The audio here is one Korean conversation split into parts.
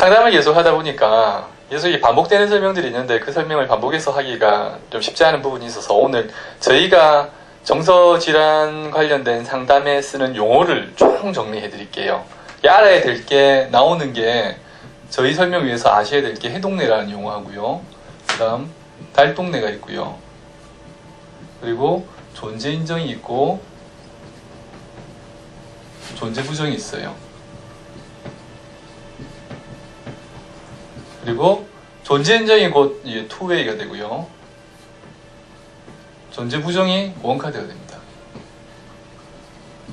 상담을 계속 하다 보니까 계속 이 반복되는 설명들이 있는데 그 설명을 반복해서 하기가 좀 쉽지 않은 부분이 있어서 오늘 저희가 정서질환 관련된 상담에 쓰는 용어를 총 정리해 드릴게요. 알아야 될 게 나오는 게 저희 설명 위해서 아셔야 될 게 해동내라는 용어하고요. 그 다음 달동내가 있고요. 그리고 존재인정이 있고 존재부정이 있어요. 그리고 존재인정이 곧 투웨이가 되고요. 존재부정이 원카드가 됩니다.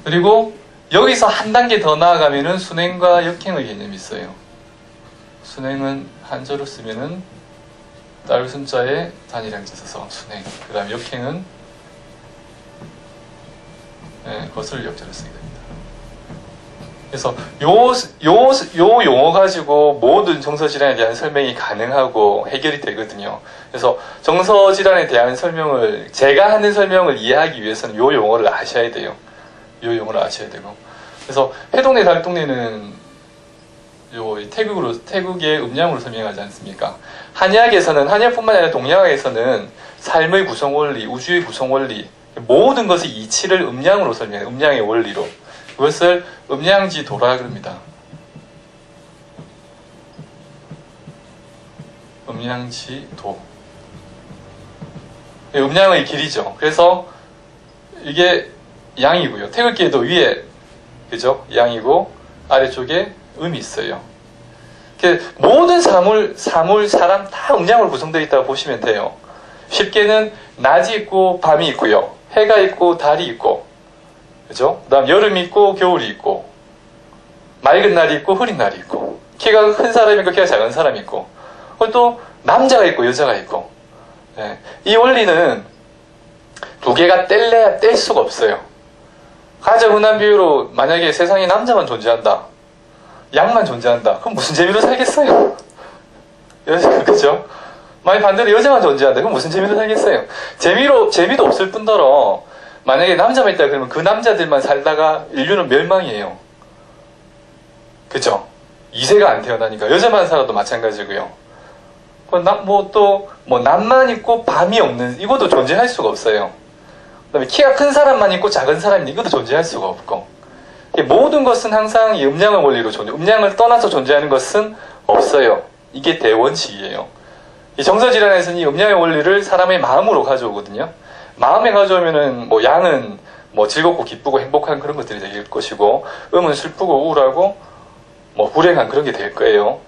그리고 여기서 한 단계 더 나아가면은 순행과 역행의 개념이 있어요. 순행은 한자로 쓰면은 딸 순자에 단이량자 써서 순행. 그 다음 역행은 거슬 역자를 쓰게 됩니다. 그래서 요 용어 가지고 모든 정서질환에 대한 설명이 가능하고 해결이 되거든요. 그래서 정서질환에 대한 설명을, 제가 하는 설명을 이해하기 위해서는 요 용어를 아셔야 돼요. 요 용어를 아셔야 되고. 그래서 해동내, 달동내는 태국의 음양으로 설명하지 않습니까? 한의학뿐만 아니라 동양학에서는 삶의 구성 원리, 우주의 구성 원리, 모든 것의 이치를 음양으로 설명해요. 음양의 원리로. 그것을 음양지도라 그럽니다. 음양지도. 음양의 길이죠. 그래서 이게 양이고요. 태극기에도 위에, 그죠? 양이고, 아래쪽에 음이 있어요. 모든 사람 다 음양으로 구성되어 있다고 보시면 돼요. 쉽게는 낮이 있고, 밤이 있고요. 해가 있고, 달이 있고, 그죠? 그 다음 여름이 있고 겨울이 있고 맑은 날이 있고 흐린 날이 있고 키가 큰 사람이 있고 키가 작은 사람이 있고 또 남자가 있고 여자가 있고 이 원리는 두 개가 뗄래야 뗄 수가 없어요. 가장 흔한 비유로 만약에 세상에 남자만 존재한다, 양만 존재한다, 그럼 무슨 재미로 살겠어요? 그죠? 만약 반대로 여자만 존재한다, 그럼 무슨 재미로 살겠어요? 재미도 없을 뿐더러 만약에 남자만 있다 그러면 그 남자들만 살다가 인류는 멸망이에요. 그죠? 2세가 안 태어나니까. 여자만 살아도 마찬가지고요. 남만 있고 밤이 없는, 이것도 존재할 수가 없어요. 그 다음에 키가 큰 사람만 있고 작은 사람이 이것도 존재할 수가 없고. 모든 것은 항상 이 음양의 원리로 음양을 떠나서 존재하는 것은 없어요. 이게 대원칙이에요. 이 정서질환에서는 이 음양의 원리를 사람의 마음으로 가져오거든요. 마음에 가져오면은 양은 즐겁고 기쁘고 행복한 그런 것들이 될 것이고, 음은 슬프고 우울하고 불행한 그런 게 될 거예요.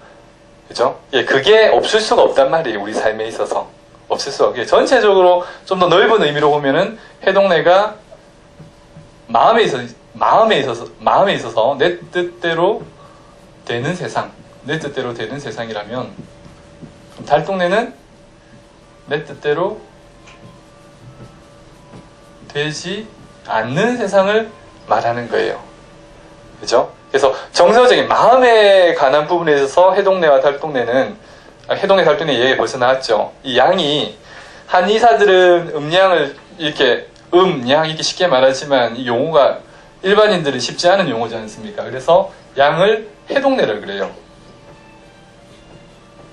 그죠? 그게 없을 수가 없단 말이에요. 우리 삶에 있어서 없을 수가 없게. 전체적으로 좀 더 넓은 의미로 보면은 해동내가 마음에 있어서 내 뜻대로 되는 세상이라면, 달동내는 내 뜻대로 되지 않는 세상을 말하는 거예요. 그죠? 그래서 정서적인 마음에 관한 부분에 있어서 해동내와 달동내는, 해동내, 달동내 얘기 벌써 나왔죠. 이 양이, 한의사들은 음양을 이렇게 양 이렇게 쉽게 말하지만 이 용어가 일반인들은 쉽지 않은 용어지 않습니까? 그래서 양을 해동내라 그래요.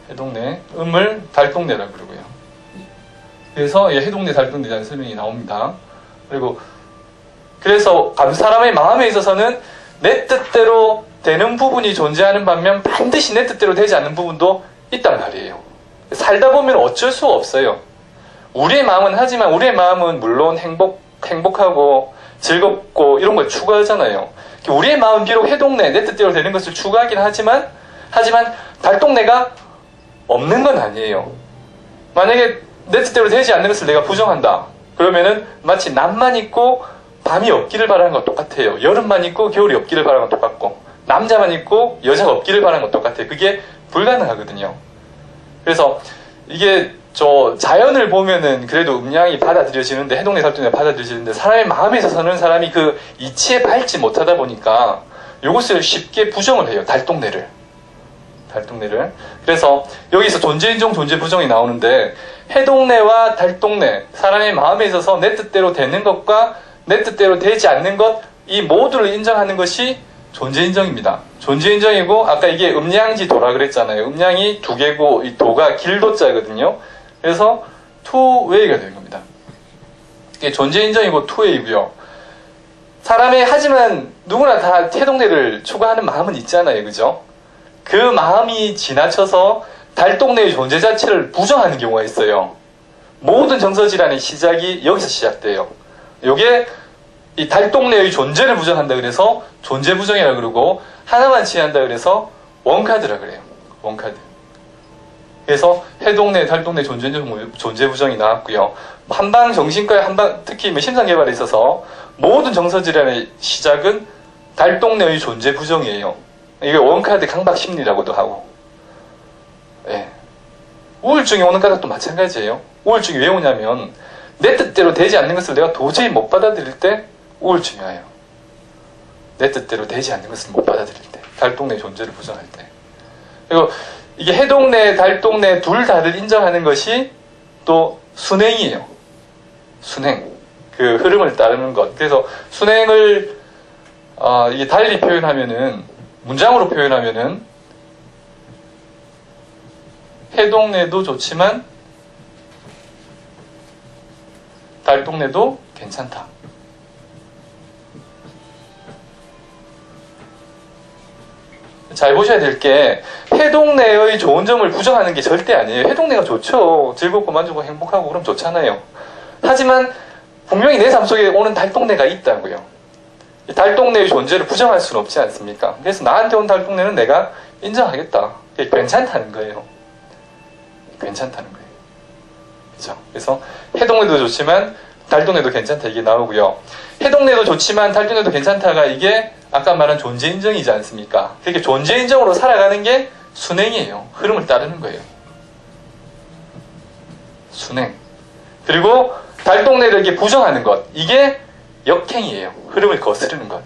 해동내, 음을 달동내라 그러고요. 그래서 해동내, 달동내에 대한 설명이 나옵니다. 그래서 사람의 마음에 있어서는 내 뜻대로 되는 부분이 존재하는 반면 반드시 내 뜻대로 되지 않는 부분도 있단 말이에요. 살다 보면 어쩔 수가 없어요. 우리의 마음은 물론 행복하고 즐겁고 이런 걸 추구하잖아요. 우리의 마음은 비록 해동내, 내 뜻대로 되는 것을 추구하긴 하지만 달동내가 없는 건 아니에요. 만약에 내 뜻대로 되지 않는 것을 내가 부정한다, 그러면은 마치 낮만 있고 밤이 없기를 바라는 것 똑같아요. 여름만 있고 겨울이 없기를 바라는 것 똑같고, 남자만 있고 여자가 없기를 바라는 것 똑같아요. 그게 불가능하거든요. 그래서 이게 자연을 보면은 그래도 음양이 받아들여지는데, 해동내, 달동내가 받아들여지는데, 사람의 마음에 있어서는 사람이 그 이치에 밟지 못하다 보니까 이것을 쉽게 부정을 해요. 달동내를. 그래서 여기서 존재인정, 존재부정이 나오는데, 해동내와 달동내, 사람의 마음에 있어서 내 뜻대로 되는 것과 내 뜻대로 되지 않는 것, 이 모두를 인정하는 것이 존재 인정입니다. 존재 인정이고, 아까 이게 음량지 도라 그랬잖아요. 음량이 2개고, 이 도가 길도자거든요. 그래서 투웨이가 되는 겁니다. 이게 존재 인정이고 투웨이고요. 사람의, 하지만 누구나 다 해동내를 추구하는 마음은 있잖아요. 그죠? 그 마음이 지나쳐서 달동네의 존재 자체를 부정하는 경우가 있어요. 모든 정서질환의 시작이 여기서 시작돼요. 요게 이 달동네의 존재를 부정한다 그래서 존재 부정이라 그러고, 하나만 취한다 그래서 원카드라 그래요. 원카드. 그래서 해동내, 달동내 존재 부정이 나왔고요. 한방 정신과의 특히 심장 개발에 있어서 모든 정서 질환의 시작은 달동내의 존재 부정이에요. 이게 원카드 강박 심리라고도 하고. 예. 우울증이 오는 까닭도 마찬가지예요. 우울증이 왜 오냐면 내 뜻대로 되지 않는 것을 내가 도저히 못 받아들일 때 우울증이 와요. 내 뜻대로 되지 않는 것을 못 받아들일 때, 달동내 존재를 부정할 때. 그리고 이게 해동내, 달동내 둘 다를 인정하는 것이 또 순행이에요. 순행. 그 흐름을 따르는 것. 그래서 순행을 이게 달리 표현하면은, 문장으로 표현하면은 해동내도 좋지만 달동내도 괜찮다. 잘 보셔야 될 게, 해동내의 좋은 점을 부정하는 게 절대 아니에요. 해동내가 좋죠. 즐겁고 만족하고 행복하고 그럼 좋잖아요. 하지만 분명히 내 삶 속에 오는 달동내가 있다고요. 이 달동내의 존재를 부정할 수는 없지 않습니까? 그래서 나한테 온 달동내는 내가 인정하겠다. 괜찮다는 거예요. 괜찮다는 거예요. 그죠? 그래서 해동내도 좋지만 달동내도 괜찮다, 이게 나오고요. 해동내도 좋지만 달동내도 괜찮다가 이게 아까 말한 존재 인정이지 않습니까? 그렇게 존재 인정으로 살아가는 게 순행이에요. 흐름을 따르는 거예요. 순행. 그리고 달동내를 이렇게 부정하는 것, 이게 역행이에요. 흐름을 거스르는 것.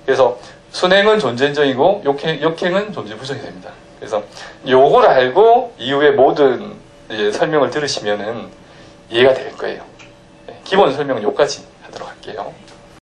그래서 순행은 존재 인정이고 역행은 존재 부정이 됩니다. 그래서 요걸 알고 이후에 모든 설명을 들으시면은 이해가 될 거예요. 기본 설명은 여기까지 하도록 할게요.